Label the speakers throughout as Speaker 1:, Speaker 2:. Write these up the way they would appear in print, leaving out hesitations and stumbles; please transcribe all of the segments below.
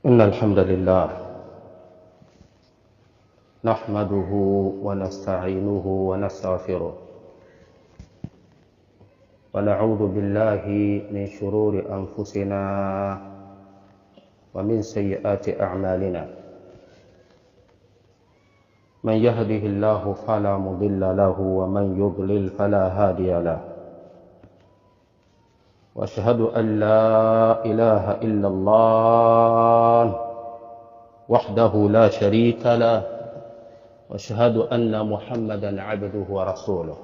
Speaker 1: إن الحمد لله نحمده ونستعينه ونستغفره ونعوذ بالله من شرور أنفسنا ومن سيئات أعمالنا. من يهده الله فلا مضل له ومن يضلل فلا هادي له. وأشهد أن لا إله إلا الله وحده لا شريك له. وأشهد أن محمدا عبده ورسوله.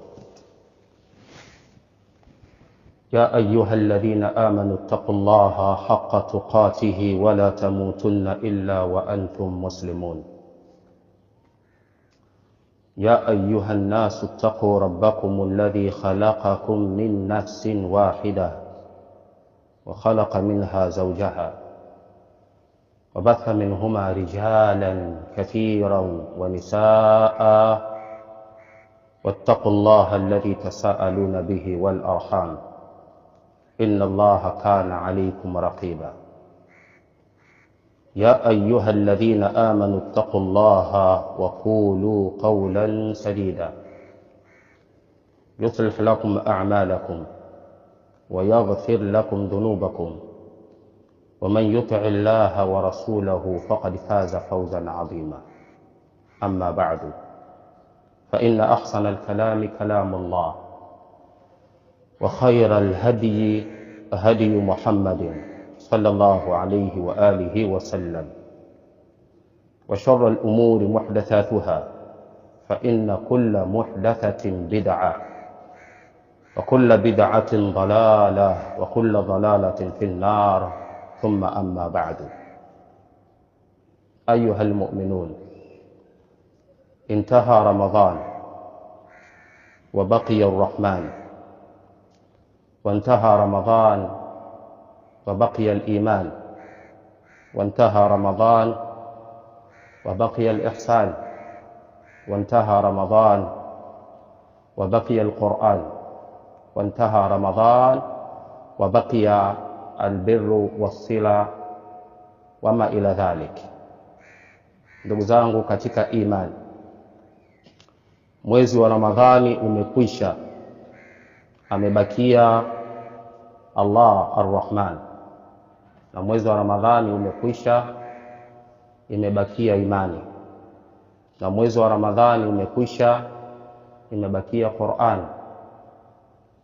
Speaker 1: يا أيها الذين آمنوا اتقوا الله حق تقاته ولا تموتن إلا وأنتم مسلمون. يا أيها الناس اتقوا ربكم الذي خلقكم من نفس واحدة وخلق منها زوجها وبث منهما رجالا كثيرا ونساء واتقوا الله الذي تساءلون به والأرحام إن الله كان عليكم رقيبا. يا أيها الذين آمنوا اتقوا الله وقولوا قولا سديدا يصلح لكم أعمالكم ويغفر لكم ذنوبكم ومن يطع الله ورسوله فقد فاز فوزا عظيما. أما بعد فإن أحسن الكلام كلام الله وخير الهدي هدي محمد صلى الله عليه وآله وسلم وشر الأمور محدثاتها فإن كل محدثة بدعة وكل بدعة ضلالة وكل ضلالة في النار. ثم أما بعد. أيها المؤمنون، انتهى رمضان وبقي الرحمن، وانتهى رمضان وبقي الإيمان، وانتهى رمضان وبقي الإحسان، وانتهى رمضان وبقي القرآن، وانتهى رمضان وبقي البر والصلة وما إلى ذلك. Ndugu zangu katika imani, mwezi wa Ramadhani umekwisha, amebakia Allah Ar-Rahman, na mwezi wa Ramadhani umekwisha, imebakia imani, na mwezi wa Ramadhani umekwisha, imebakia Qur'an,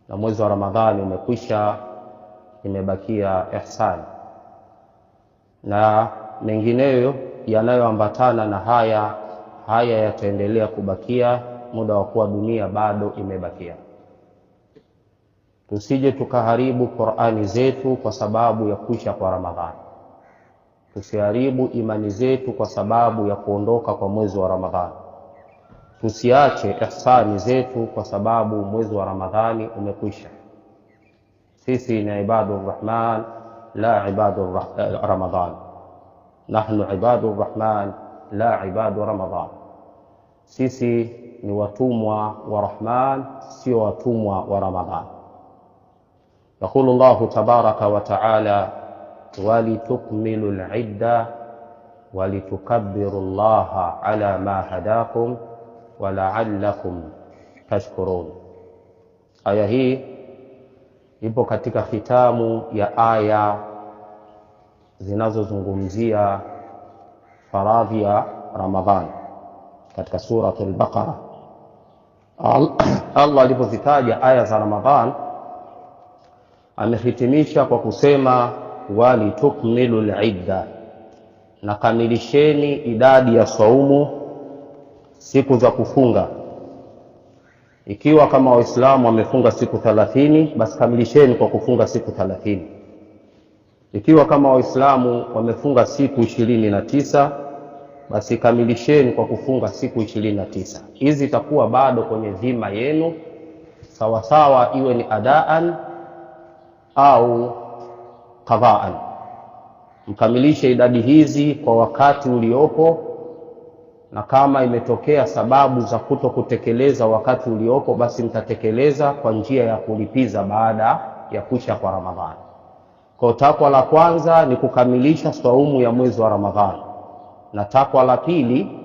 Speaker 1: na mwezi wa Ramadhani umekwisha, imebakia ihsan, na mengineyo yanayoambatana na haya yataendelea kubakia muda wa kuwa dunia bado imebakia. Tusije tukaharibu Qur'ani zetu kwa sababu ya kuisha kwa Ramadhani. Tusiharibu imani zetu kwa sababu ya kuondoka kwa mwezi wa Ramadhani. Tusiache ihsani zetu kwa sababu mwezi wa Ramadhani umekwisha. Sisi ni ibadur rahman la ibadur Ramadhan. Nahnu ibadur rahman la ibadur Ramadhan. Sisi ni watumwa wa Rahman, sio watumwa wa Ramadhan. يقول الله تبارك وتعالى ولتكملوا العدة ولتكبروا الله على ما هداكم ولعلكم تشكرون. Aya hii ipo katika khitamu ya aya zinazozungumzia faradhi ya Ramadhan katika suratul Baqara. Allah alipozitaja aya za Ramadhan amehitimisha kwa kusema walitukmilul idda, na kamilisheni idadi ya saumu, siku za kufunga. Ikiwa kama Waislamu wamefunga siku 30, basi kamilisheni kwa kufunga siku 30. Ikiwa kama Waislamu wamefunga siku 29, basi kamilisheni kwa kufunga siku 29. Hizi itakuwa bado kwenye dhima yenu, sawa sawa iwe ni adaan au qadaan. Mkamilishe idadi hizi kwa wakati uliopo, na kama imetokea sababu za kutokutekeleza wakati uliopo, basi mtatekeleza kwa njia ya kulipiza baada ya kuisha kwa Ramadhani. Kwa takwa la kwanza ni kukamilisha saumu ya mwezi wa Ramadhani, na takwa la pili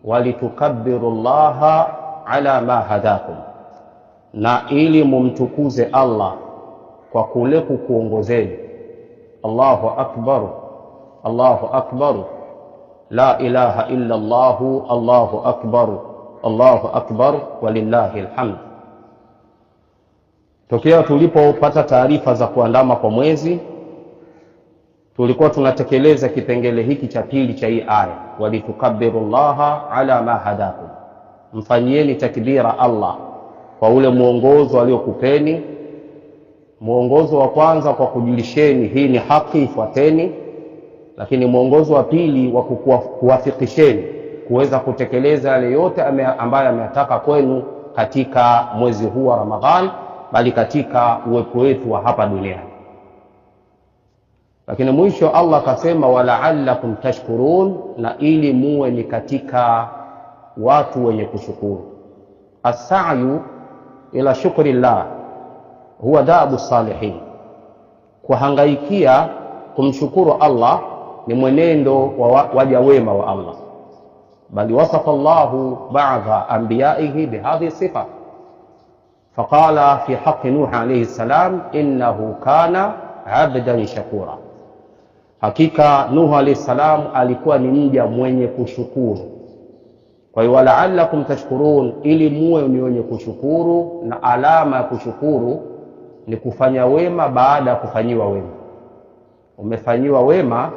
Speaker 1: walitukabbirullaha ala ma hadakum, na ili mumtukuze Allah kwa kule kukuongozeni. Allahu akbar, Allahu akbar, la ilaha illa Allah, Allahu akbar, Allahu akbar, walillahi alhamd. Tokea tulipopata taarifa za kuandama kwa mwezi, tulikuwa tunatekeleza kipengele hiki cha pili cha hii aya, walitukabbirullaha ala ma hadakum, mfanyieni takbira Allah kwa ule muongozo aliokupeni. Muongozo wa kwanza kwa kujulisheni hii ni haki, ifuateni. Lakini muongozo wa pili wa kuwafikisheni kuweza kutekeleza yale yote ambayo ameyataka kwenu katika mwezi huu wa Ramadhani, bali katika uwepo wetu wa hapa duniani. Lakini mwisho Allah akasema wala'allakum tashkurun, na ili muwe ni katika watu wenye kushukuru. As-sa'yu ila shukrillah huwa da'bu salihin, kuhangaikia kumshukuru Allah ni mwenendo wa waja wema wa Allah. Bali wasafa Allahu ba'dha anbiya'ihi bihadhihi sifa, faqala fi haqqi Nuh alayhi salam innahu kana 'abdan shakura, hakika Nuh alayhi salam alikuwa ni mja mwenye kushukuru. Kwa hiyo wala'allakum tashkurun, ili muwe ni wenye kushukuru, na alama ya kushukuru ni kufanya wema baada ya kufanyiwa wema. Umefanyiwa wema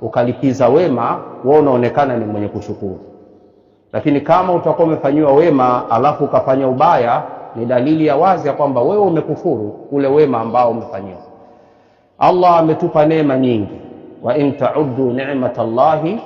Speaker 1: ukalipiza wema, wewe unaonekana ni mwenye kushukuru. Lakini kama utakuwa umefanyiwa wema alafu ukafanya ubaya, ni dalili ya wazi ya kwamba wewe umekufuru ule wema ambao umefanyiwa. Allah ametupa neema nyingi, wa in ta'uddu ni'matallahi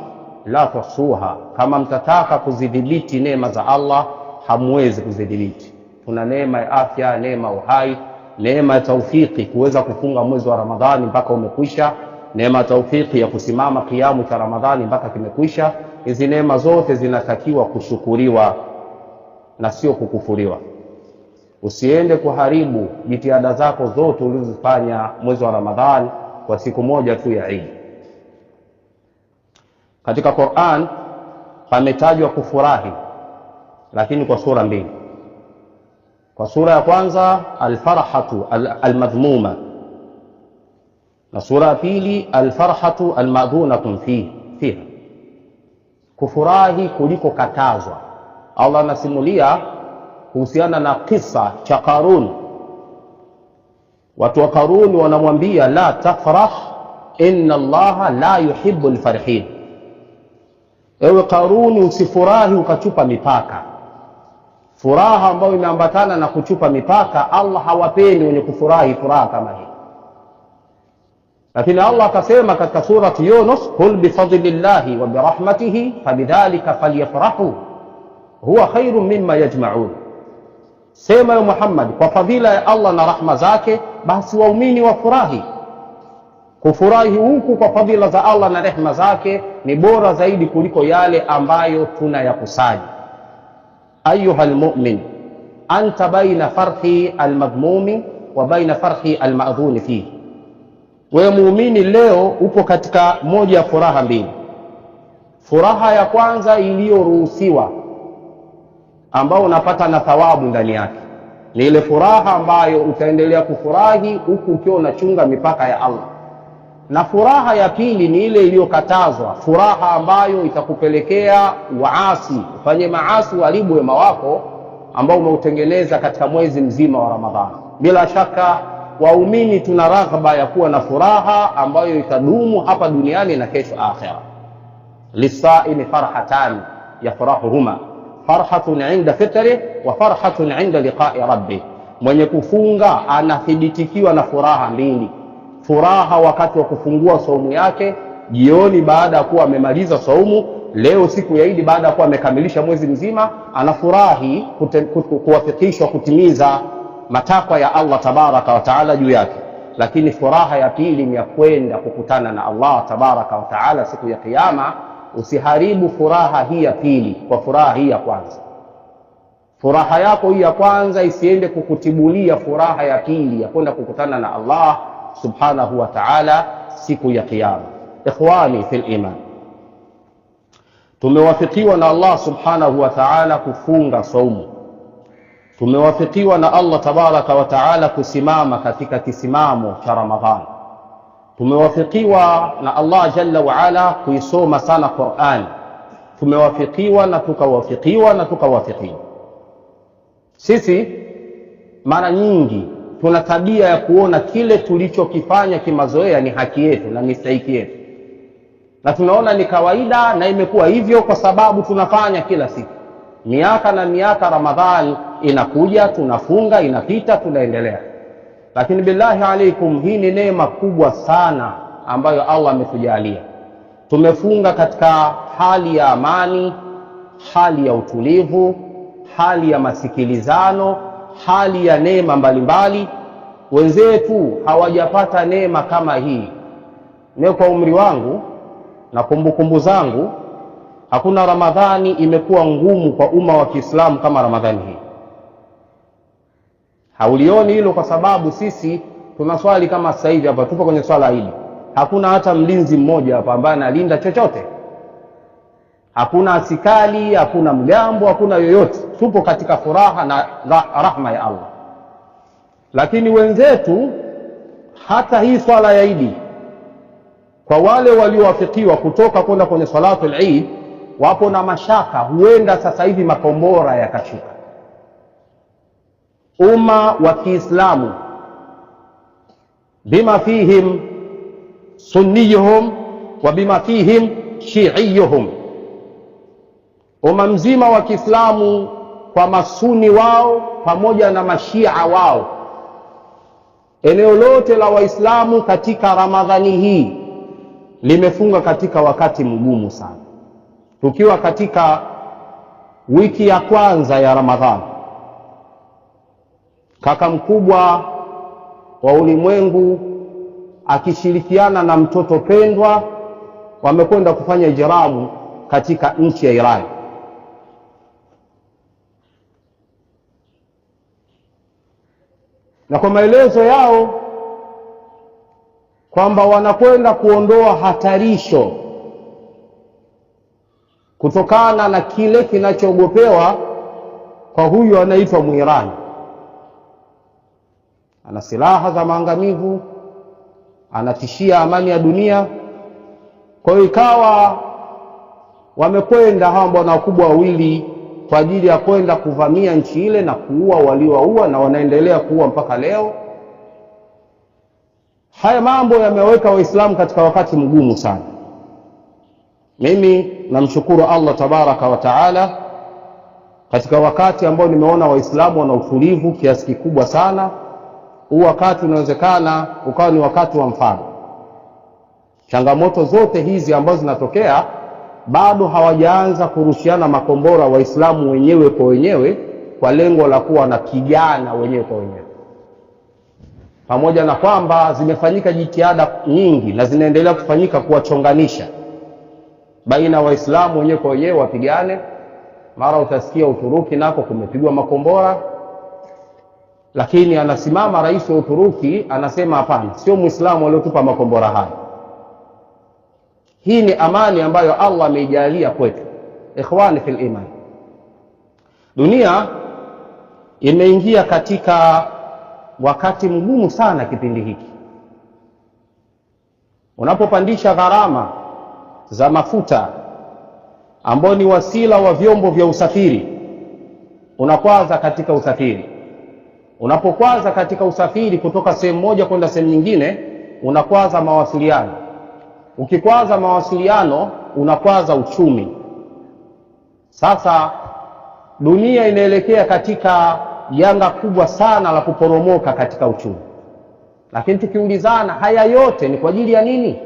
Speaker 1: la tuhsuha, kama mtataka kuzidhibiti neema za Allah hamwezi kuzidhibiti. Tuna neema ya afya, neema uhai, neema ya taufiki kuweza kufunga mwezi wa Ramadhani mpaka umekwisha, neema ya taufiki ya kusimama kiamu cha Ramadhani mpaka kimekwisha. Hizi neema zote zinatakiwa kushukuriwa na sio kukufuriwa. Usiende kuharibu jitihada zako zote ulizofanya mwezi wa Ramadhani kwa siku moja tu ya Eid. Katika Qur'an pametajwa kufurahi, lakini kwa sura mbili. Kwa sura ya kwanza al-farhatu al-madhmuma, na sura ya pili al-farhatu al-madhunatun fiha, kufurahi kuliko katazwa. Allah anasimulia kuhusiana na kisa cha Qarun. Watu wa Qarun wanamwambia la tafrah inna Allaha la yuhibbu al-farihin, ewe Qarun usifurahi ukachupa mipaka. Furaha ambayo imeambatana na kuchupa mipaka, Allah hawapendi wenye kufurahi furaha kama hii. Lakini Allah akasema katika surati Yunus, qul bifadlillahi wa birahmatihi fabidhalika falyafrahu huwa khairun mimma yajma'un, sema ya Muhammad, kwa fadhila ya Allah na rahma zake basi waumini wafurahi. Kufurahi huku kwa fadhila za Allah na rehema zake ni bora zaidi kuliko yale ambayo tunayakusanya. Ayuha almu'min, anta baina farhi almadhmumi wa baina farhi almadhuni fihi. Wewe muumini leo upo katika moja ya furaha mbili. Furaha ya kwanza iliyoruhusiwa, ambao unapata na thawabu ndani yake, ni ile furaha ambayo utaendelea kufurahi huku ukiwa unachunga mipaka ya Allah. Na furaha ya pili ni ile iliyokatazwa, furaha ambayo itakupelekea waasi, ufanye maasi, uharibu wema wako ambao umeutengeneza katika mwezi mzima wa Ramadhani. Bila shaka waumini tuna raghaba ya kuwa na furaha ambayo itadumu hapa duniani na kesho akhera. Lisaimi farhatan yafrahuhuma, farhatun inda fitri wa farhatun inda liqa'i rabbi. Mwenye kufunga anathibitikiwa na furaha mbili. Furaha wakati wa kufungua saumu yake jioni baada ya kuwa amemaliza saumu. Leo siku ya Eid, baada ya kuwa amekamilisha mwezi mzima, anafurahi kuwafikishwa kutimiza matakwa ya Allah tabaraka wa taala juu yake. Lakini furaha ya pili ni ya kwenda kukutana na Allah tabaraka wa taala siku ya kiyama. Usiharibu furaha hii ya pili kwa furaha hii ya kwanza. Furaha yako hii ya kwanza isiende kukutibulia furaha ya pili ya kwenda kukutana na Allah subhanahu wa ta'ala siku ya kiyama. Ikhwani fil iman, tumewafikiwa na Allah subhanahu wa ta'ala kufunga saumu. Tumewafikiwa na Allah tabaraka wa ta'ala kusimama katika kisimamo cha Ramadhani. Tumewafikiwa na Allah jalla wa ala kuisoma sana Qur'an. Tumewafikiwa na tukawafikiwa. Sisi mara nyingi tuna tabia ya kuona kile tulichokifanya kimazoea ni haki yetu na mistahiki yetu, na tunaona ni kawaida na imekuwa hivyo kwa sababu tunafanya kila siku. Miaka na miaka Ramadhani inakuja, tunafunga, inapita, tunaendelea. Lakini billahi alaikum, hii ni neema kubwa sana ambayo Allah ametujalia. Tumefunga katika hali ya amani, hali ya utulivu, hali ya masikilizano, hali ya neema mbalimbali. Wenzetu hawajapata neema kama hii. Mimi kwa umri wangu na kumbukumbu zangu, hakuna Ramadhani imekuwa ngumu kwa umma wa Kiislamu kama Ramadhani hii. Haulioni hilo kwa sababu sisi tunaswali kama sasa hivi hapa tupo kwenye swala hili. Hakuna hata mlinzi mmoja hapa ambaye analinda chochote. Hakuna askari, hakuna mgambo, hakuna yoyote. Tupo katika furaha na rahma ya Allah. Lakini wenzetu hata hii swala ya Eid, kwa wale waliowafikiwa kutoka kwenda kwenye salatul Eid, wapo na mashaka, huenda sasa hivi makombora yakashuka. Umma wa Kiislamu bima fihim sunniyuhum wa bima fihim shi'iyuhum, umma mzima wa Kiislamu kwa masuni wao pamoja na mashia wao, eneo lote la Waislamu katika Ramadhani hii limefunga katika wakati mgumu sana. Tukiwa katika wiki ya kwanza ya Ramadhani, kaka mkubwa wa ulimwengu akishirikiana na mtoto pendwa wamekwenda kufanya ijramu katika nchi ya Iran. Na kwa maelezo yao kwamba wanakwenda kuondoa hatarisho kutokana na kile kinachoogopewa kwa huyu anaitwa Muirani. Ana silaha za maangamivu, anatishia amani ya dunia. Kwa hiyo ikawa wamekwenda hawa bwana wakubwa wawili kwa ajili ya kwenda kuvamia nchi ile na kuua waliowaua, na wanaendelea kuua mpaka leo. Haya mambo yameweka Waislamu katika wakati mgumu sana. Mimi namshukuru Allah tabaraka wa taala katika wakati ambao nimeona Waislamu wana utulivu kiasi kikubwa sana. Huu wakati unawezekana ukawa ni wakati wa mfano. Changamoto zote hizi ambazo zinatokea bado hawajaanza kurushiana makombora Waislamu wenyewe kwa wenyewe kwa lengo la kuwa na kijana wenyewe kwa wenyewe. Pamoja na kwamba zimefanyika jitihada nyingi na zinaendelea kufanyika kuwachonganisha baina Waislamu wenyewe kwa wenyewe wapigane. Mara utasikia Uturuki nako kumepigwa makombora, lakini anasimama rais wa Uturuki anasema hapana, sio Muislamu aliyotupa makombora haya. Hii ni amani ambayo Allah ameijalia kwetu. Ikhwani fil iman, dunia imeingia katika wakati mgumu sana kipindi hiki. Unapopandisha gharama za mafuta ambao ni wasila wa vyombo vya usafiri, unakwaza katika usafiri. Unapokwaza katika usafiri kutoka sehemu moja kwenda sehemu nyingine, unakwaza mawasiliano. Ukikwaza mawasiliano, unakwaza uchumi. Sasa dunia inaelekea katika janga kubwa sana la kuporomoka katika uchumi. Lakini tukiulizana, haya yote ni kwa ajili ya nini?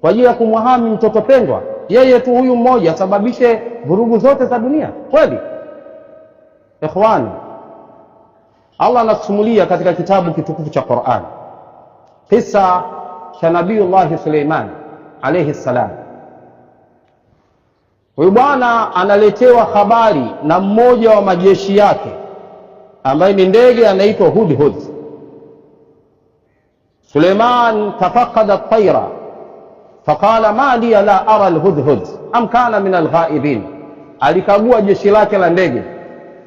Speaker 1: Kwa ajili ya kumwahami mtoto pendwa, yeye tu huyu mmoja sababishe vurugu zote za dunia? Kweli? Ikhwani, Allah anasimulia katika kitabu kitukufu cha Qur'an kisa cha Nabiiullah Suleiman alayhi salam. Huyu bwana analetewa habari na mmoja wa majeshi yake ambaye ni ndege anaitwa Hudhud. Suleiman tafaqada at-tayra faqala ma li la ara al-hudhud am kana min al-ghaibin. Alikagua jeshi lake la ndege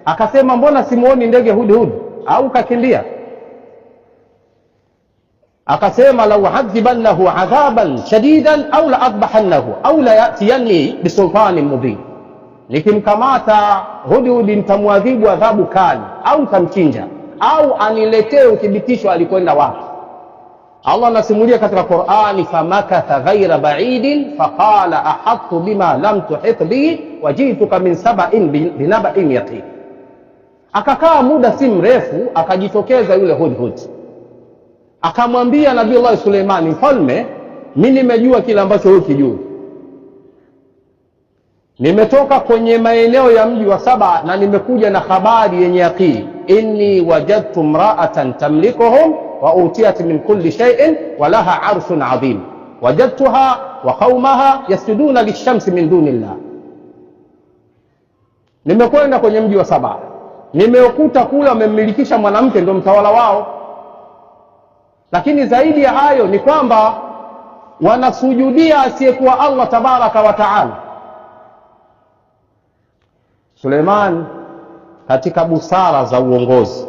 Speaker 1: akasema, mbona simuoni ndege hudhud, au kakimbia? Akasema, law hadhibannahu adhaban shadidan au la adbahannahu au la yatiyanni bisultanin mubin. Nikimkamata hudhud nitamwadhibu adhabu kali au tamchinja au aniletee uthibitisho alikwenda wapi. Allah anasimulia katika Qur'ani, famakatha ghaira ba'idin faqala ahattu bima lam tuhit bihi wajituka min sab'in binaba'in yaqin. Akakaa muda si mrefu akajitokeza yule hudhud, akamwambia Nabii Allah Suleiman, mfalme, mimi nimejua kile ambacho wewe hujui. Nimetoka kwenye maeneo ya mji wa Saba na nimekuja na habari yenye yaqini. Inni wajadtu imra'atan tamlikuhum wa utiyat min kulli shay'in wa laha 'arshun 'azim wajadtuha wa qaumaha yasjuduna lish-shamsi min dunillah. Nimekwenda kwenye mji wa Saba, nimeukuta kule wamemilikisha mwanamke ndio mtawala wao, lakini zaidi ya hayo ni kwamba wanasujudia asiyekuwa Allah tabaraka wa taala. Suleiman katika busara za uongozi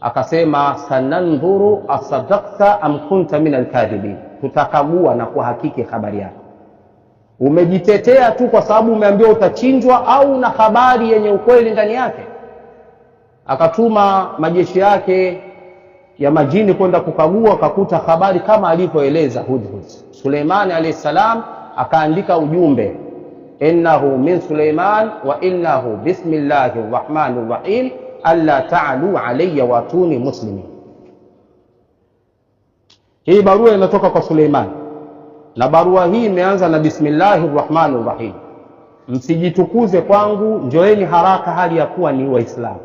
Speaker 1: akasema, sanandhuru asadaqta am kunta min alkadhibin, tutakagua na kuhakiki habari yako. Umejitetea tu kwa sababu umeambiwa utachinjwa au na habari yenye ukweli ndani yake? Akatuma majeshi yake ya majini kwenda kukagua, akakuta habari kama alivyoeleza hudhud. Suleiman alayhi salam akaandika ujumbe, innahu min Suleiman wa innahu bismillahir rahmanir rahim alla ta'alu alayya wa atuni muslimin. Hii barua inatoka kwa Suleiman, na barua hii imeanza na bismillahir rahmanir rahim, msijitukuze kwangu, njoeni haraka hali ya kuwa ni Waislamu.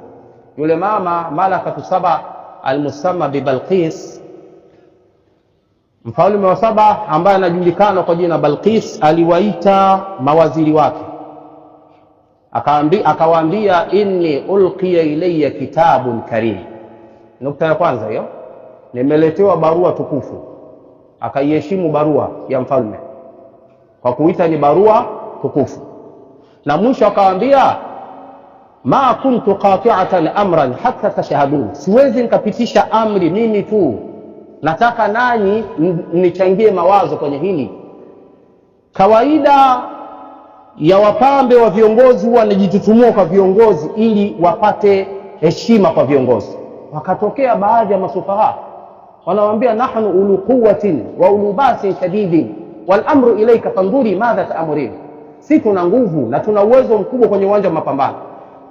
Speaker 1: Yule mama Malakatu Saba al-musamma bi Balqis, mfalme wa Saba ambaye anajulikana kwa jina Balqis, aliwaita mawaziri wake akawaambia, inni ulqiya ilayya kitabun karim. Nukta ya kwanza hiyo, nimeletewa barua tukufu. Akaiheshimu barua ya mfalme kwa kuita ni barua tukufu. Na mwisho akawaambia, ma kuntu qati'atan amran hatta tashhadun, siwezi nikapitisha amri mimi tu, nataka nanyi nichangie mawazo kwenye hili. Kawaida ya wapambe wa viongozi huwa wanajitutumua kwa viongozi ili wapate heshima kwa viongozi. Wakatokea baadhi ya masufaha wanawambia, nahnu ulu quwwatin wa ulu basin shadidin wal amru ilayka fanduri madha ta'murin, si tuna nguvu na tuna uwezo mkubwa kwenye uwanja wa mapambano.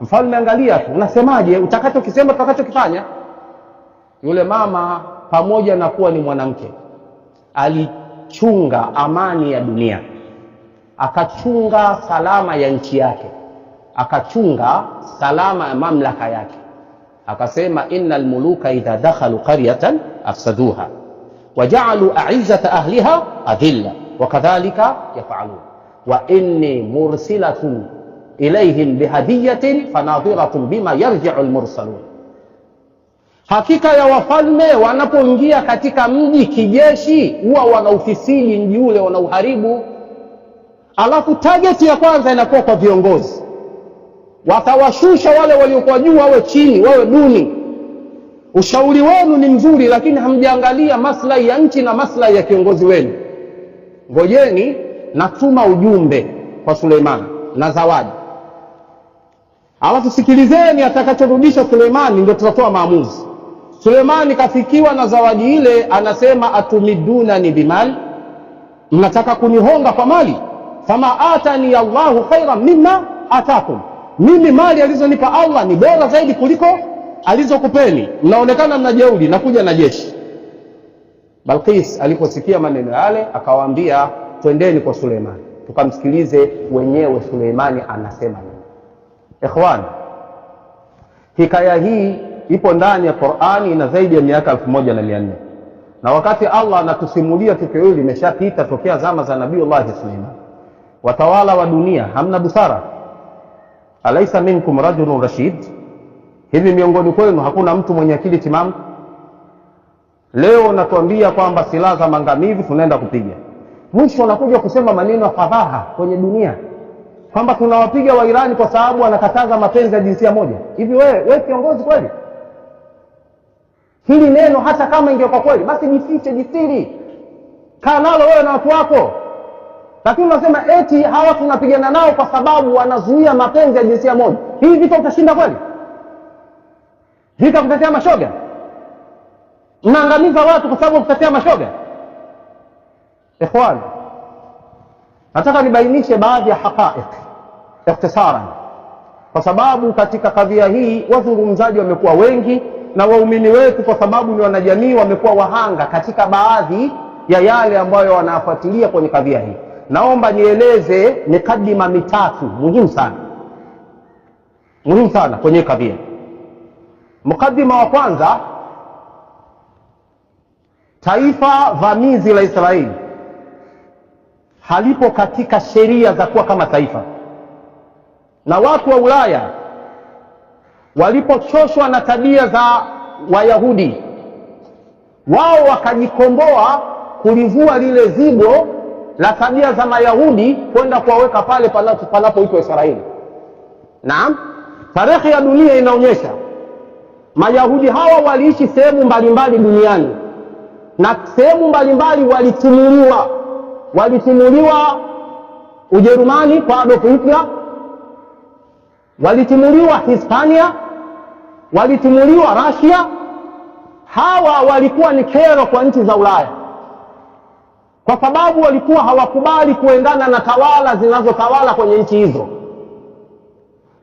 Speaker 1: Mfalme angalia tu, unasemaje? Utakachokisema tutakachokifanya. Yule mama pamoja na kuwa ni mwanamke alichunga amani ya dunia, akachunga salama ya nchi yake, akachunga salama ya mamlaka yake. Akasema, innal muluka idha dakhalu qaryatan afsaduha waja'alu a'izzata ahliha adilla wakadhalika yaf'alun wa inni mursilatun ilayhim bihadiyatin fanadhiratun bima yarji'u almursalun. Hakika ya wafalme wanapoingia katika mji kijeshi huwa wanaufisili mji ule, wanauharibu. Alafu target ya kwanza inakuwa kwa viongozi, watawashusha wale waliokuwa juu wawe chini, wawe duni. Ushauri wenu ni mzuri, lakini hamjaangalia maslahi ya nchi na maslahi ya kiongozi wenu. Ngojeni, natuma ujumbe kwa Suleiman na zawadi, alafu sikilizeni atakachorudisha Suleiman, ndio tutatoa maamuzi. Suleiman kafikiwa na zawadi ile, anasema, atumiduna ni bimali, mnataka kunihonga kwa mali? Fama atani Allahu khairan mimma atakum, mimi mali alizonipa Allah ni bora zaidi kuliko alizokupeni. Mnaonekana mnajeuri, nakuja na jeshi. Balqis aliposikia maneno yale akawaambia, twendeni kwa Suleiman tukamsikilize wenyewe Suleimani anasema nini. Ikhwan, hikaya hii ipo ndani ya Qur'ani, ina zaidi ya miaka 1400, na wakati Allah anatusimulia tukio hili limeshapita tokea zama za Nabiiullah Suleiman. Watawala wa dunia hamna busara? Alaysa minkum rajulun rashid, hivi miongoni kwenu hakuna mtu mwenye akili timamu? Leo natuambia kwamba silaha za maangamizi tunaenda kupiga. Mwisho wanakuja kusema maneno ya fadhaha kwenye dunia kwamba tunawapiga wa Irani kwa sababu wanakataza mapenzi ya jinsia moja. Hivi wewe kiongozi kweli? Hili neno hata kama ingekuwa kweli basi jifiche, jisiri. Kaa nalo wewe na watu wako. Lakini unasema eti hawa tunapigana nao kwa sababu wanazuia mapenzi ya jinsia moja. Hii vita utashinda kweli? Vita kutetea mashoga? Mnaangamiza watu kwa sababu kutetea mashoga? Ikhwan, nataka nibainishe baadhi ya haqaiq ikhtisaran, kwa sababu katika kadhia hii wazungumzaji wamekuwa wengi na waumini wetu kwa sababu ni wanajamii wamekuwa wahanga katika baadhi ya yale ambayo wanafuatilia kwenye kadhia hii. Naomba nieleze mikadima mitatu muhimu sana kwenye kadhia. Mukadima wa kwanza, taifa vamizi la Israeli halipo katika sheria za kuwa kama taifa, na watu wa Ulaya walipochoshwa na tabia za Wayahudi, wao wakajikomboa kulivua lile zigo la tabia za Mayahudi kwenda kuwaweka pale panapoitwa Israeli. Naam, tarehe ya dunia inaonyesha Mayahudi hawa waliishi sehemu mbalimbali duniani, na sehemu mbalimbali walitimuliwa Ujerumani kwa Adolf Hitler, walitimuliwa Hispania, walitimuliwa Russia. Hawa walikuwa ni kero kwa nchi za Ulaya kwa sababu walikuwa hawakubali kuendana na tawala zinazotawala kwenye nchi hizo.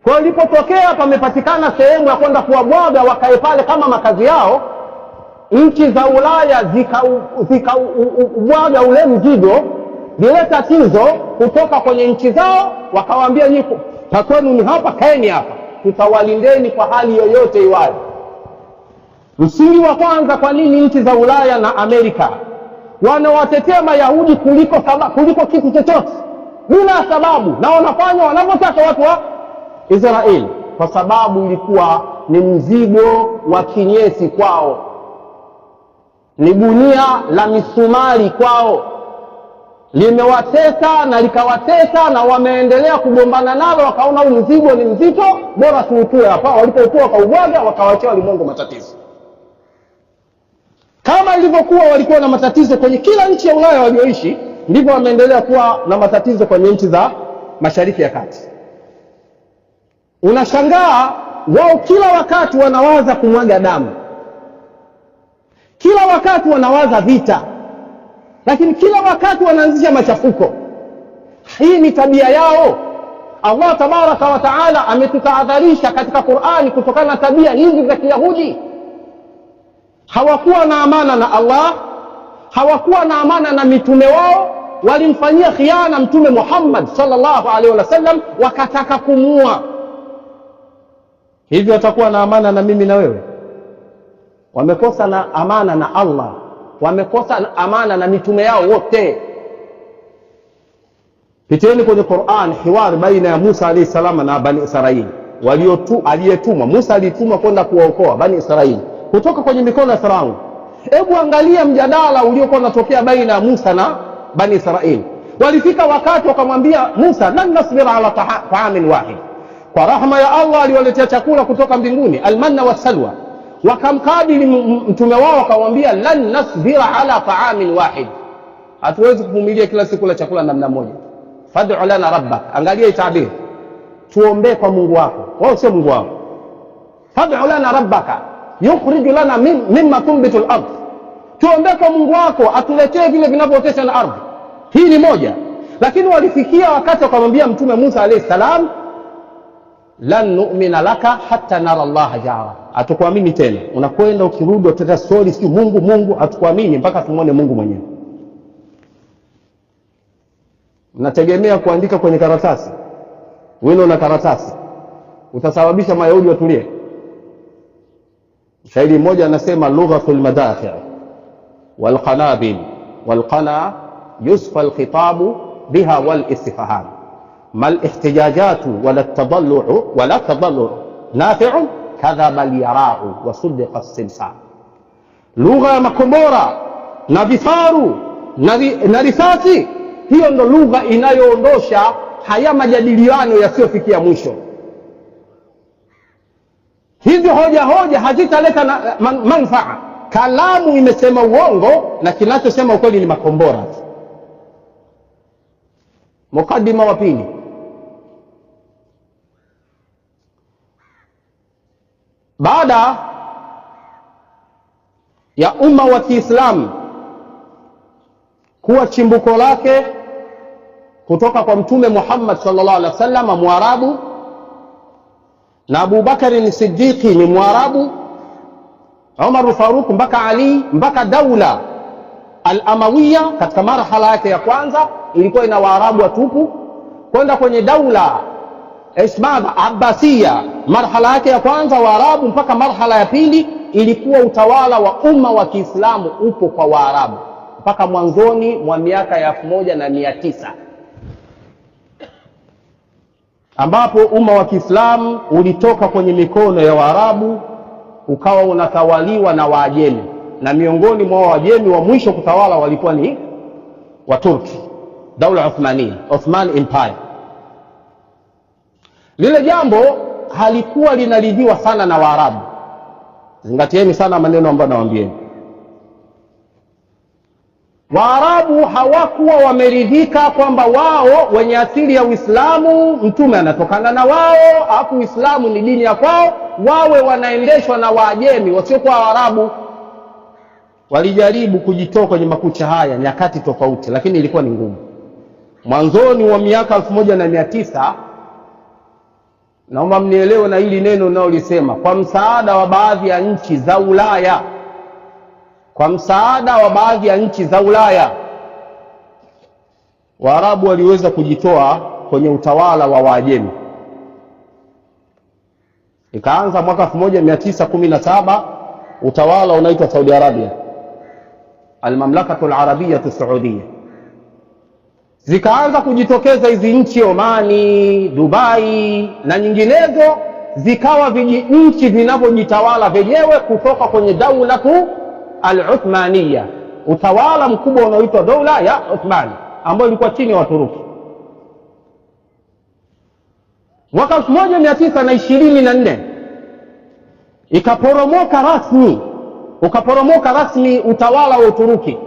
Speaker 1: Kwa ilipotokea pamepatikana sehemu ya kwenda kuwabwaga wakae pale kama makazi yao, nchi za Ulaya zikaubwaga ule mzigo, lile tatizo kutoka kwenye nchi zao, wakawaambia nyinyi takwenu ni hapa, kaeni hapa, tutawalindeni kwa hali yoyote iwayo. Msingi wa kwanza, kwa nini nchi za Ulaya na Amerika wanawatetea Mayahudi kuliko kitu chochote bila sababu, na wanafanya wanavyotaka watu wa Israeli? Kwa sababu ilikuwa ni mzigo wa kinyesi kwao, ni gunia la misumari kwao, limewatesa na likawatesa, na wameendelea kugombana nalo. Wakaona huu mzigo ni mzito, bora tuutue hapa. Walipokuwa wakaubwaga, wakawachia walimwengu matatizo. Kama ilivyokuwa walikuwa na matatizo kwenye kila nchi ya Ulaya walioishi, ndivyo wameendelea kuwa na matatizo kwenye nchi za Mashariki ya Kati. Unashangaa wao kila wakati wanawaza kumwaga damu, kila wakati wanawaza vita, lakini kila wakati wanaanzisha machafuko. Hii ni tabia yao. Allah tabaraka wa taala ametutahadharisha katika Qur'ani kutokana na tabia hizi za Kiyahudi. Hawakuwa na amana na Allah, hawakuwa na amana na mitume wao, walimfanyia khiana Mtume Muhammad sallallahu alaihi wasallam, wakataka kumuua. Hivyo watakuwa na amana na mimi na wewe? Wamekosa na amana na Allah, wamekosa amana na mitume yao wote. Piteni kwenye Qur'an hiwari baina ya Musa alayhi salama na Bani Israeli, aliyetumwa Musa, alitumwa kwenda kuwaokoa Bani Israeli kutoka kwenye mikono ya Farao. Hebu angalia mjadala uliokuwa unatokea baina ya Musa na Bani Israeli. Walifika wakati wakamwambia Musa, lan nasbira ala ta'amin wahid. Kwa rahma ya Allah aliwaletea chakula kutoka mbinguni, almanna wassalwa. Wakamkabili mtume wao wakamwambia, lan nasbira ala ta'amin wahid, hatuwezi kuvumilia kila siku la chakula namna moja. Fad'u lana rabbak, angalia itabiri, tuombe kwa Mungu wako. Wao sio Mungu wao. Fad'u lana rabbaka yukhrij lana mimma tunbitu al-ard, tuombe kwa Mungu wako atuletee vile vinavyootesha na ardhi. Hii ni moja. Lakini walifikia wakati wakamwambia mtume Musa alayhi salam, lan nu'mina laka hatta nara Allah jara, hatukuamini tena. Unakwenda ukirudi utata story si Mungu, hatukuamini mpaka tumuone Mungu mwenyewe. Mnategemea kuandika kwenye karatasi, wino na karatasi, utasababisha Mayahudi watulie? Shairi mmoja anasema, lughatul madafi' wal qanabil wal qana yusfa al khitabu biha wal istifham, mal ihtijajatu wala tadallu nafi'un kadhaba al yara'u wa suddiqa as-simsam. lugha ya makombora na vifaru na risasi. Hiyo ndo lugha inayoondosha haya majadiliano yasiyofikia mwisho. Hizi hoja hazitaleta manufaa. Kalamu imesema uongo na kinachosema ukweli ni makombora. Mukaddima wa pili. Baada ya umma wa Kiislamu kuwa chimbuko lake kutoka kwa Mtume Muhammad sallallahu alaihi wasallam Mwarabu, na Abu Bakari ni Siddiqi ni Mwarabu, Umar Faruq mpaka Ali mpaka daula al-Amawiya katika marhala yake ya kwanza ilikuwa ina Waarabu watupu, kwenda kwenye daula ismama Abbasiya marhala yake ya kwanza Waarabu, mpaka marhala ya pili ilikuwa utawala wa umma wa Kiislamu upo kwa Waarabu mpaka mwanzoni mwa miaka ya 1900 ambapo umma wa Kiislamu ulitoka kwenye mikono ya Waarabu ukawa unatawaliwa na Waajemi, na miongoni mwa Waajemi wa mwisho kutawala walikuwa ni Waturki, daula Uthmania, Ottoman Empire. Lile jambo halikuwa linaridhiwa sana na Waarabu. Zingatieni sana maneno ambayo nawaambieni. Waarabu hawakuwa wameridhika kwamba wao wenye asili ya Uislamu mtume anatokana na wao, hapo Uislamu ni dini ya kwao, wawe wanaendeshwa na Waajemi wasiokuwa Waarabu. Walijaribu kujitoa kwenye makucha haya nyakati tofauti, lakini ilikuwa ni ngumu. Mwanzoni wa miaka 1900, naomba mnielewe na hili neno naolisema, kwa msaada wa baadhi ya nchi za Ulaya, kwa msaada wa baadhi ya nchi za Ulaya, Waarabu waliweza kujitoa kwenye utawala wa Waajemi. Ikaanza mwaka 1917 utawala unaitwa Saudi Arabia, al-Mamlakatu al-Arabiyya as-Saudiyya. Zikaanza kujitokeza hizi nchi, Omani, Dubai na nyinginezo, zikawa nchi vinavyojitawala wenyewe kutoka kwenye daulatu al-Uthmaniyya, utawala mkubwa unaoitwa dola ya Uthmani ambayo ilikuwa chini ya Waturuki. Mwaka 1924 ukaporomoka rasmi utawala wa Uturuki,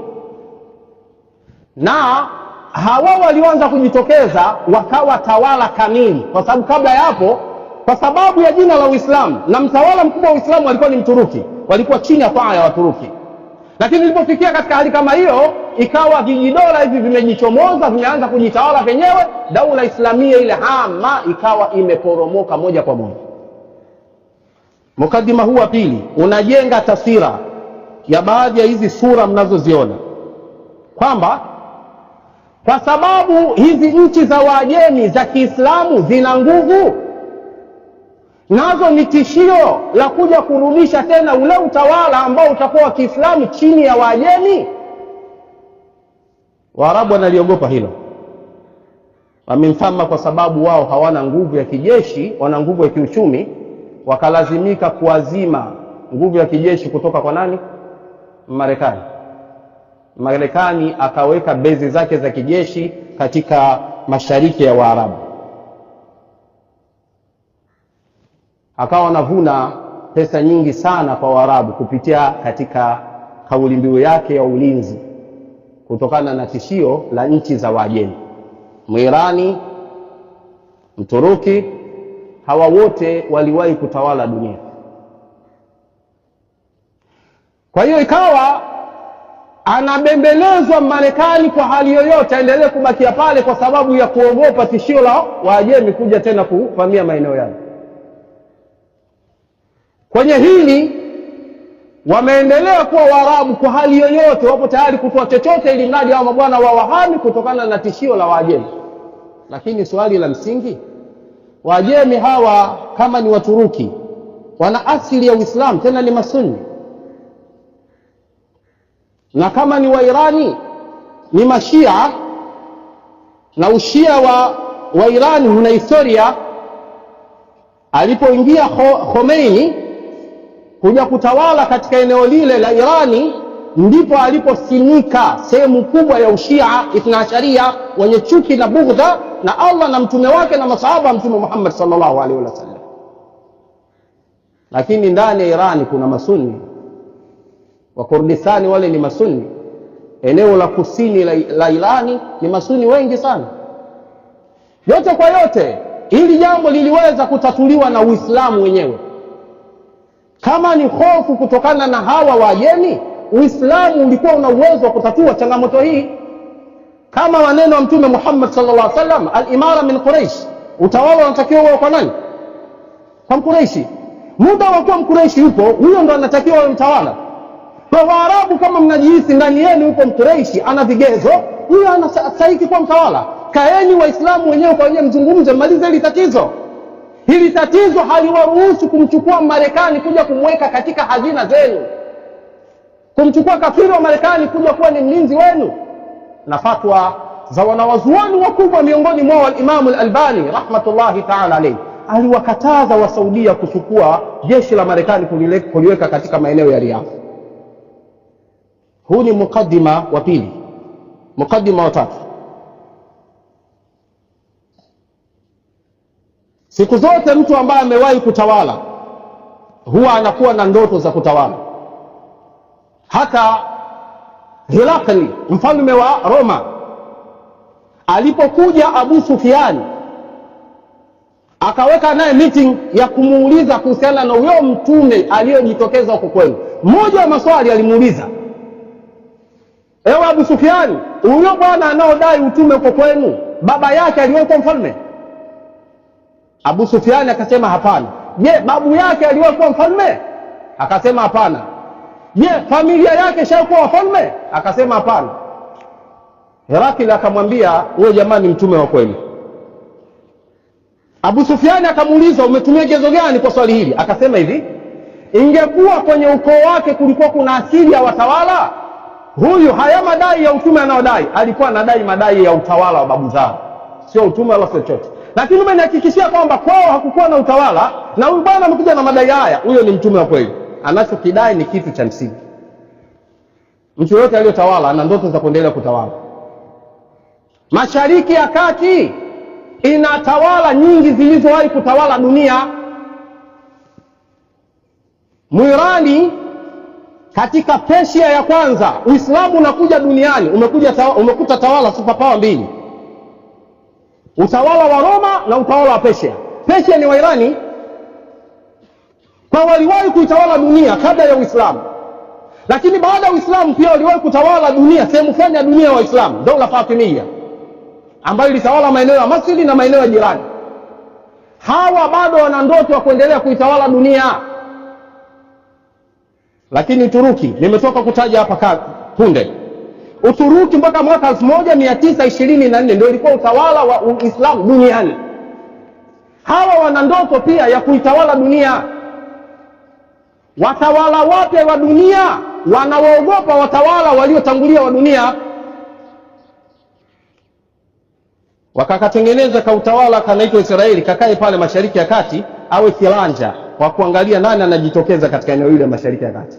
Speaker 1: na hawa walioanza kujitokeza wakawa tawala kamili, kwa sababu kabla ya hapo, kwa sababu ya jina la Uislamu na mtawala mkubwa wa Uislamu alikuwa ni Mturuki, walikuwa chini ya taa ya Waturuki. Lakini ilipofikia katika hali kama hiyo, ikawa vijidola hivi vimejichomoza, vimeanza kujitawala wenyewe, daula Islamia ile hama ikawa imeporomoka moja kwa moja. Mukadima huu wa pili unajenga taswira ya baadhi ya hizi sura mnazoziona, kwamba kwa sababu hizi nchi za Waajemi za Kiislamu zina nguvu, nazo ni tishio la kuja kurudisha tena ule utawala ambao utakuwa wa Kiislamu chini ya Waajemi. Waarabu wanaliogopa hilo. Wamemfama kwa sababu wao hawana nguvu ya kijeshi, wana nguvu ya kiuchumi, wakalazimika kuazima nguvu ya kijeshi kutoka kwa nani? Marekani. Marekani akaweka bezi zake za kijeshi katika mashariki ya Waarabu, akawa wanavuna pesa nyingi sana kwa Waarabu kupitia katika kauli mbiu yake ya ulinzi, kutokana na tishio la nchi za Waajemi, Mwirani, Mturuki. Hawa wote waliwahi kutawala dunia. Kwa hiyo ikawa anabembelezwa Marekani kwa hali yoyote aendelee kubakia pale, kwa sababu ya kuogopa tishio la Waajemi kuja tena kuvamia maeneo yao. Kwenye hili wameendelea kuwa Waarabu kwa hali yoyote, wapo tayari kutoa chochote ili mradi hao mabwana wa wahami kutokana na tishio la Waajemi. Lakini swali la msingi, Waajemi hawa kama ni Waturuki, wana asili ya Uislamu, tena ni Masunni, na kama ni Wairani ni Mashia, na ushia wa Irani una historia. Alipoingia Khomeini kuja kutawala katika eneo lile la Irani, ndipo aliposimika sehemu kubwa ya ushia Ithnaasharia wenye chuki na bughdha na Allah na mtume wake na masahaba mtume Muhammad sallallahu alaihi wasallam. Lakini ndani ya Irani kuna masunni wa Kurdistani, wale ni masunni. Eneo la kusini la Irani ni masunni wengi sana. Yote kwa yote, hili jambo liliweza kutatuliwa na Uislamu wenyewe. Kama ni hofu kutokana na hawa wageni, Uislamu ulikuwa una uwezo wa kutatua changamoto hii. Kama maneno ya mtume Muhammad sallallahu alaihi wasallam, al-imara min Quraysh, utawala unatakiwa uwe kwa nani? Kwa Mkuraishi. Muda wa kuwa Mkuraishi yupo, huyo ndo anatakiwa awe mtawala. Kwa Waarabu, kama mnajihisi ndani yenu yupo Mkuraishi ana vigezo, huyo anastahili kuwa mtawala. Kaeni Waislamu wenyewe kwa wenyewe mzungumze, malize hili tatizo. Hili tatizo haliwaruhusu kumchukua Marekani kuja kumweka katika hazina zenu, kumchukua kafiri wa Marekani kuja kuwa ni mlinzi wenu. Na fatwa za wanawazuoni wakubwa miongoni mwao al-Imam al-Albani rahmatullahi ta'ala alayhi, aliwakataza wa Saudia kuchukua jeshi la Marekani kuliweka katika maeneo ya Riyadh. Huu ni mukaddima wa pili. Mukaddima wa tatu, siku zote mtu ambaye amewahi kutawala huwa anakuwa na ndoto za kutawala. Hata Herakli, mfalme wa Roma, alipokuja Abu Sufyan akaweka naye meeting ya kumuuliza kuhusiana na huyo mtume aliyojitokeza huko kwenu, mmoja wa maswali alimuuliza, ewe Abu Sufyan, huyo bwana anaodai utume huko kwenu, baba yake aliwahi mfalme? Abu Sufyan akasema hapana. Je, babu yake aliwahi kuwa mfalme? Akasema hapana. Je, familia yake shakuwa wafalme? Akasema hapana. Herakli akamwambia, huyo jamaa ni mtume wa kweli. Abu Sufyan akamuuliza, umetumia gezo gani kwa swali hili? Akasema hivi, ingekuwa kwenye ukoo wake kulikuwa kuna asili ya watawala, huyu haya madai ya utume anaodai alikuwa anadai madai ya utawala wa babu zao, sio utume wala chochote. Lakini umenihakikishia kwamba kwao hakukuwa na utawala, na huyu bwana amekuja na madai haya, huyo ni mtume wa kweli. Anachokidai ni kitu cha msingi. Mtu yote aliyotawala ana ndoto za kuendelea kutawala. Mashariki ya Kati ina tawala nyingi zilizowahi kutawala dunia. Mwirani katika Persia ya kwanza, Uislamu unakuja duniani, umekuta tawala superpower mbili, utawala wa Roma na utawala wa Persia. Persia ni Wairani, kwa waliwahi kuitawala dunia kabla ya Uislamu. Lakini baada ya Uislamu pia waliwahi kutawala dunia, sehemu fulani ya dunia wa Uislamu, dola Fatimia, ambayo ilitawala maeneo ya Masjid na maeneo ya jirani. Hawa bado wana ndoto ya kuendelea kuitawala dunia. Lakini Uturuki, nimetoka kutaja hapa punde, Uturuki mpaka mwaka 1924 ndio ilikuwa utawala wa Uislamu duniani. Hawa wana ndoto pia ya kuitawala dunia. Watawala wote wa dunia wanawaogopa watawala waliotangulia wa dunia. Wakakatengeneza ka utawala kanaitwa Israeli, kakae pale Mashariki ya Kati, awe kilanja kwa kuangalia nani anajitokeza katika eneo hili la Mashariki ya Kati.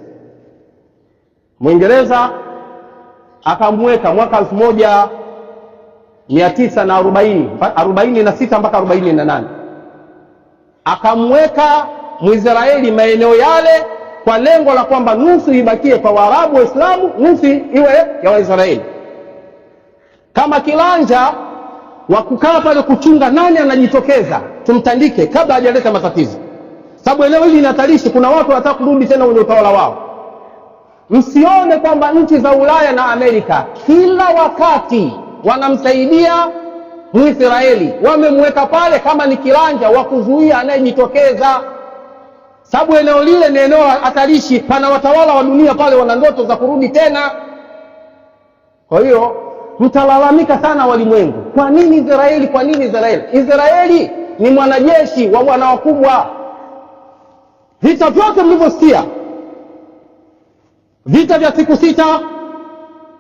Speaker 1: Mwingereza akamweka mwaka 1946 mpaka 48, akamweka Mwisraeli maeneo yale kwa lengo la kwamba nusu ibakie kwa Waarabu Waislamu, nusu iwe ya Waisraeli, kama kilanja wa kukaa pale kuchunga nani anajitokeza tumtandike kabla hajaleta matatizo. Sababu eneo hili linatalishi, kuna watu wanataka kurudi tena kwenye utawala wao. Msione kwamba nchi za Ulaya na Amerika kila wakati wanamsaidia Mwisraeli, wamemweka pale kama ni kilanja wa kuzuia anayejitokeza. Sababu eneo lile ni eneo hatarishi, pana watawala wa dunia pale wana ndoto za kurudi tena. Kwa hiyo mtalalamika sana walimwengu, kwa nini Israeli, kwa nini Israeli? Israeli ni mwanajeshi wa bwana wakubwa. Vita vyote mlivyosikia, vita vya siku 6,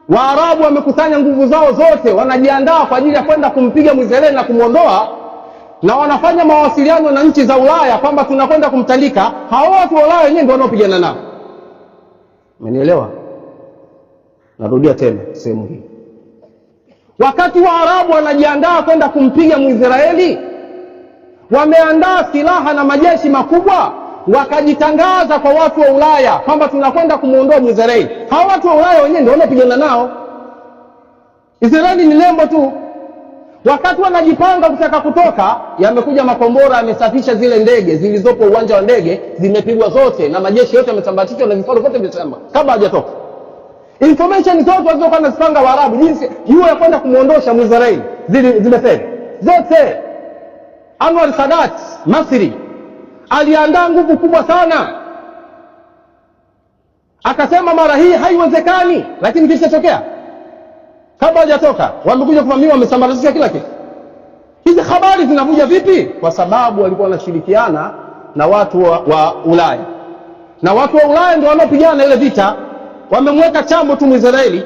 Speaker 1: Waarabu wamekusanya nguvu zao zote, wanajiandaa kwa ajili ya kwenda kumpiga Mwisraeli na kumuondoa. na wanafanya mawasiliano na nchi za Ulaya kwamba tunakwenda kumtandika. Hao watu wa Ulaya wenyewe ndio wanaopigana nao. Umenielewa? Narudia tena sehemu hii. Wakati wa Arabu wanajiandaa kwenda kumpiga Mwisraeli, wameandaa silaha na majeshi makubwa, wakajitangaza kwa watu wa Ulaya kwamba tunakwenda kumuondoa Mwisraeli. Hao watu wa Ulaya wenyewe ndio wanaopigana nao. Israeli ni nembo tu. Wakati wanajipanga kutaka kutoka, yamekuja makombora, yamesafisha zile ndege zilizopo uwanja wa ndege, zimepigwa zote na majeshi yote yamesambatishwa na vifaru vyote vimesamba kabla hajatoka. Information zote walizokuwa wanazipanga Waarabu jinsi hiyo ya kwenda kumuondosha Mwisraeli zimefeli zote. Anwar Sadat Masri aliandaa nguvu kubwa sana, akasema mara hii haiwezekani, lakini kisha tokea kabla hajatoka wamekuja kuvamiwa, wamesambaratisha kila kitu. Hizi habari zinavuja vipi? Kwa sababu walikuwa wanashirikiana na watu wa Ulaya, na watu wa Ulaya ndio wanaopigana ile vita. Wamemweka chambo tu Mwisraeli.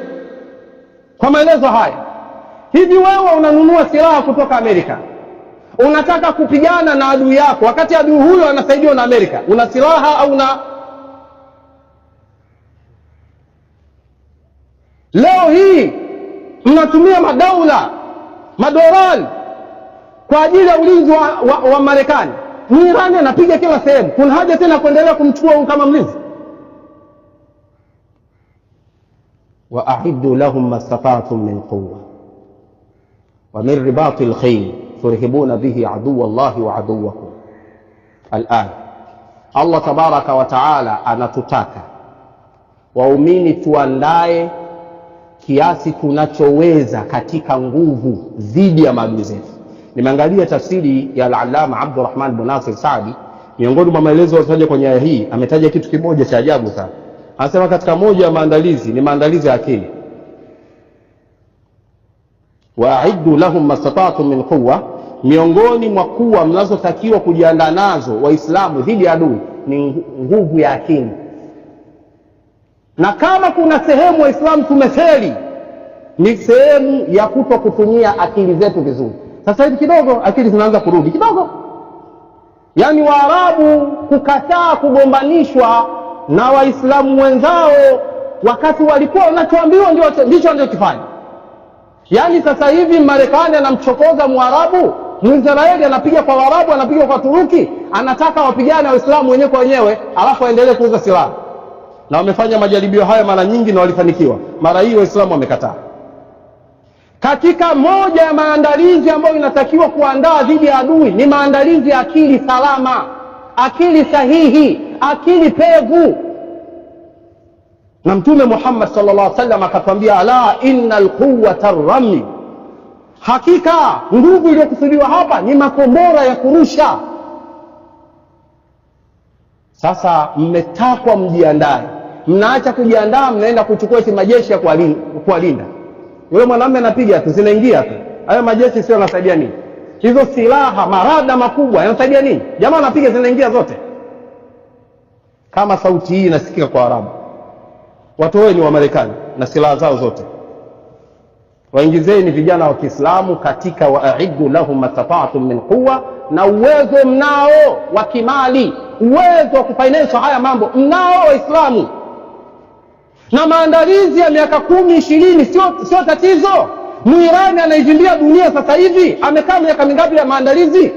Speaker 1: Kwa maelezo haya, hivi wewe unanunua silaha kutoka Amerika, unataka kupigana na adui yako, wakati adui huyo anasaidiwa na Amerika, una silaha au una? Leo hii mnatumia madolari kwa ajili ya ulinzi wa Marekani. Irani anapiga kila sehemu. Kuna haja tena kuendelea kumchukua huyu kama mlinzi? وأعدوا لهم ما استطعتم من قوة ومن رباط الخيل ترهبون به عدو الله وعدوكم. الآن الله تبارك وتعالى anatutaka waumini tuandae kiasi tunachoweza katika nguvu dhidi ya maadui zetu. Nimeangalia tafsiri ya al-Allama Abdurrahman bin Nasir Saadi, miongoni mwa maelezo yaliyotajwa kwenye aya hii ametaja kitu kimoja cha ajabu sana. Anasema katika moja ya maandalizi ni maandalizi ya akili. Wa'iddu lahum mastata'tum min quwwa, miongoni mwa kuwa mnazotakiwa kujiandaa nazo Waislamu dhidi ya adui ni nguvu ya akili. Na kama kuna sehemu Waislamu tumefeli, ni sehemu ya kuto kutumia akili zetu vizuri. Sasa hivi kidogo akili zinaanza kurudi kidogo. Yaani Waarabu kukataa kugombanishwa na Waislamu wenzao wakati walikuwa wanachoambiwa ndicho wanachokifanya. Yaani sasa hivi Marekani anamchokoza Mwarabu, Mwisraeli anapiga kwa Waarabu, anapiga kwa Turuki, anataka wapigane Waislamu wenyewe kwa wenyewe, alafu aendelee kuuza silaha. Na wamefanya majaribio haya mara nyingi na walifanikiwa. Mara hii Waislamu wamekataa. Katika moja ya maandalizi ambayo inatakiwa kuandaa dhidi ya adui ni maandalizi ya akili salama, akili sahihi, akili pevu. Na Mtume Muhammad sallallahu alaihi wasallam akatwambia, ala innal quwwata ar-ramy, hakika nguvu iliyokusudiwa hapa ni makombora ya kurusha. Sasa mmetakwa mjiandae, mnaacha kujiandaa, mnaenda kuchukua hizo majeshi ya kuwalinda. Yule mwanamume anapiga tu, zinaingia tu. Hayo majeshi sio yanasaidia nini? Hizo silaha marada makubwa yanasaidia nini? Jamaa anapiga zinaingia zote. Kama sauti hii inasikika kwa Arabu, watu wao ni wa Marekani na silaha zao zote, waingizeni vijana wa Kiislamu katika wa'iddu lahum mastata'tum min quwwa, na uwezo mnao wa kimali, uwezo wa kufinance haya mambo mnao Waislamu. Na maandalizi ya miaka 10 20 sio tatizo. Muirani anaivimbia dunia sasa hivi, amekaa miaka mingapi ya maandalizi?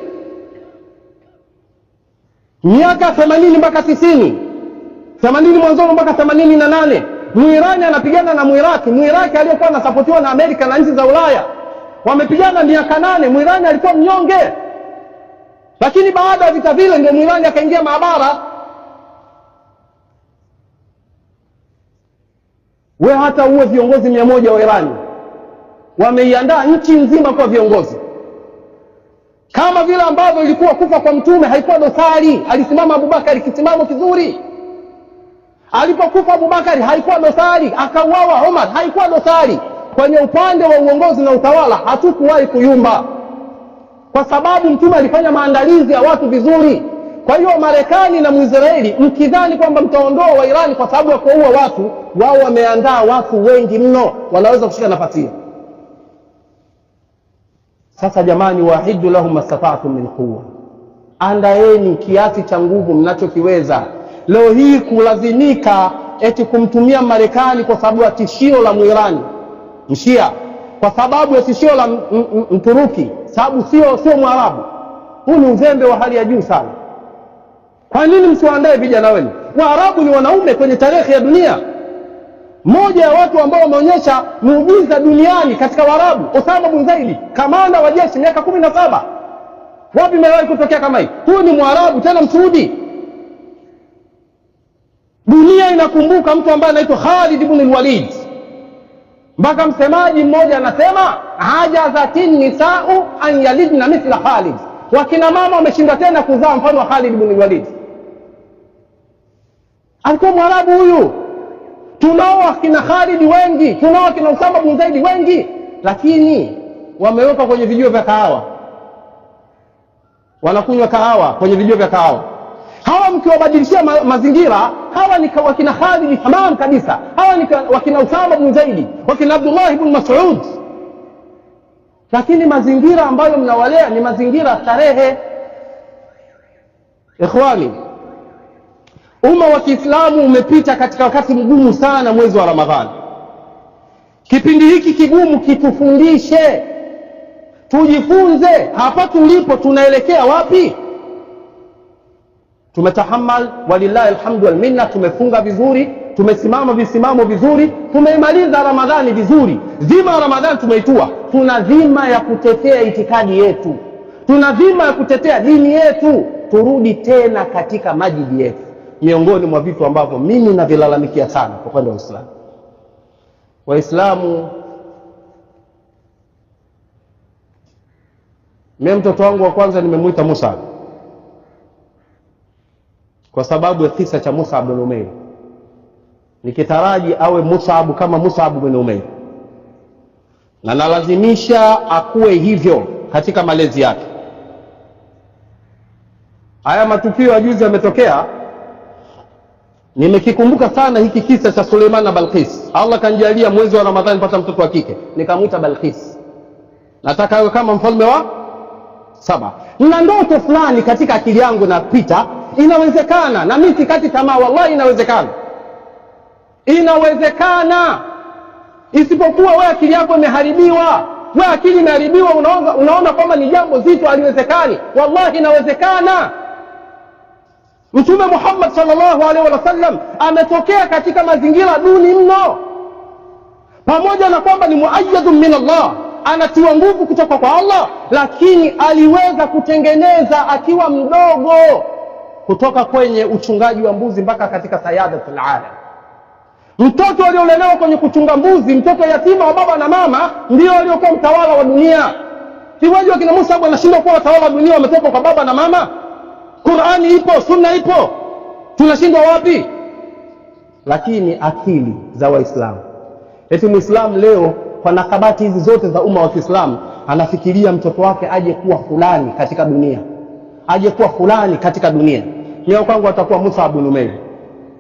Speaker 1: Miaka 80 mpaka 90, 80 mwanzo mpaka 88. Muirani anapigana na Muiraki aliyokuwa anasapotiwa na Amerika na nchi za Ulaya. Wamepigana miaka 8, Muirani alikuwa mnyonge. Lakini baada ya vita vile ndio Muirani akaingia maabara. We hata uwe viongozi 100 wa Irani, wameiandaa nchi nzima kwa viongozi. Kama vile ambavyo ilikuwa kufa kwa Mtume haikuwa dosari, alisimama Abubakari kisimamo kizuri. Alipokufa Abubakari haikuwa dosari, akauawa Umar haikuwa dosari. Kwenye upande wa uongozi na utawala hatukuwahi kuyumba, kwa sababu Mtume alifanya maandalizi ya watu vizuri. Kwa hiyo Marekani na Mwisraeli, mkidhani kwamba mtaondoa wa Irani kwa sababu ya kuua watu, wao wameandaa watu wengi mno wanaweza kushika nafasi hiyo. Sasa jamani, wahidu lahum mastata'tum min quwwa, andaeni kiasi cha nguvu mnachokiweza. Leo hii kulazimika eti kumtumia Marekani kwa sababu ya tishio la Muirani Mshia, kwa sababu ya tishio la Mturuki, sababu sio Mwarabu. Huu ni uzembe wa hali ya juu sana. Kwa nini msiwaandae vijana wenu? Waarabu ni wanaume kwenye tarehe ya dunia. Mmoja ya watu ambao wameonyesha muujiza duniani katika Waarabu, Osama bin Zaidi, kamanda wa jeshi miaka 17. Wapi imewahi kutokea kama hii? Huyu ni Mwarabu, tena Msuudi. Dunia inakumbuka mtu ambaye anaitwa Khalid ibn al-Walid. Mpaka msemaji mmoja anasema ajazatin nisa'u an yalidna mithla Khalid. Wakina mama wameshindwa tena kuzaa mfano wa Khalid ibn al-Walid. Alikuwa Mwarabu huyu. Tunao akina Khalid wengi, tunao akina Osama bin Zaidi wengi, lakini wameweka kwenye vijio vya kahawa. Wanakunywa kahawa kwenye vijio vya kahawa. Hawa mkiwabadilishia mazingira, hawa ni wakina Khalid tamam kabisa. Hawa ni wakina Osama bin Zaidi, wakina Abdullah ibn Mas'ud. Lakini mazingira ambayo mnawalea ni mazingira starehe. Ikhwani, umma wa Kiislamu umepita katika wakati mgumu sana mwezi wa Ramadhani. Kipindi hiki kigumu kitufundishe, tujifunze hapa tulipo tunaelekea wapi. Tumetahammal walillahi alhamdu wal minna, tumefunga vizuri, tumesimama visimamo vizuri, tumeimaliza Ramadhani vizuri. Dhima ya Ramadhani tumeitua. Tuna dhima ya kutetea itikadi yetu, tuna dhima ya kutetea dini yetu. Turudi tena katika majidi yetu. Miongoni mwa vitu ambavyo mimi navilalamikia sana kwa upande wa Uislamu, Waislamu, mimi mtoto wangu wa kwanza nimemuita Musa kwa sababu ya kisa cha Musa ibn Umair. Nikitaraji awe Mus'ab kama Mus'ab ibn Umair, na nalazimisha akuwe hivyo katika malezi yake. Haya matukio ya juzi yametokea, nimekikumbuka sana hiki kisa cha Suleiman na Balqis. Allah kanijalia mwezi wa Ramadhani pata mtoto wa kike, nikamuita Balqis. Nataka awe kama mfalme wa Saba. Nina ndoto fulani katika akili yangu napita, inawezekana, na mimi sikati tamaa, wallahi inawezekana. Inawezekana. Isipokuwa wewe akili yako imeharibiwa. Wewe akili imeharibiwa, unaona kwamba ni jambo zito, haliwezekani. Wallahi inawezekana. Mtume Muhammad sallallahu alaihi wasallam ametokea katika mazingira duni mno. Pamoja na kwamba ni muayyadun min Allah, anatiwa nguvu kutoka kwa Allah, lakini aliweza kutengeneza akiwa mdogo, kutoka kwenye uchungaji wa mbuzi mpaka katika sayadatul alam. Mtoto aliolelewa kwenye kuchunga mbuzi, mtoto yatima wa baba na mama, ndio aliokuwa mtawala wa dunia. Siwaje wakina Musa anashindwa kuwa watawala wa dunia, wametoka kwa baba na mama? Qur'ani ipo, sunna ipo, tunashindwa wapi? Lakini akili za Waislamu, eti Muislamu leo kwa nakabati hizi zote za umma wa Kiislamu anafikiria mtoto wake aje kuwa fulani katika dunia, aje kuwa fulani katika dunia. Mimi kwangu atakuwa Musa ibn Umair,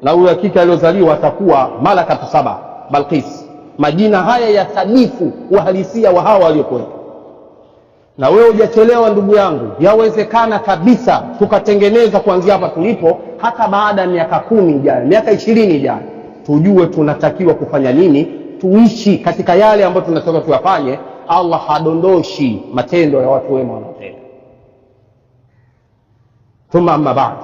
Speaker 1: na huyo hakika aliozaliwa atakuwa Malakatu Saba, Balqis. Majina haya ya sadifu uhalisia wa hawa waliokuwa. Na wewe hujachelewa ndugu yangu, yawezekana kabisa tukatengeneza kuanzia hapa tulipo, hata baada ya miaka 10 ijayo, miaka 20 ijayo, tujue tunatakiwa kufanya nini, tuishi katika yale ambayo tunataka tuyafanye. Allah hadondoshi matendo ya watu wema wanaotenda. Thumma amma ba'd.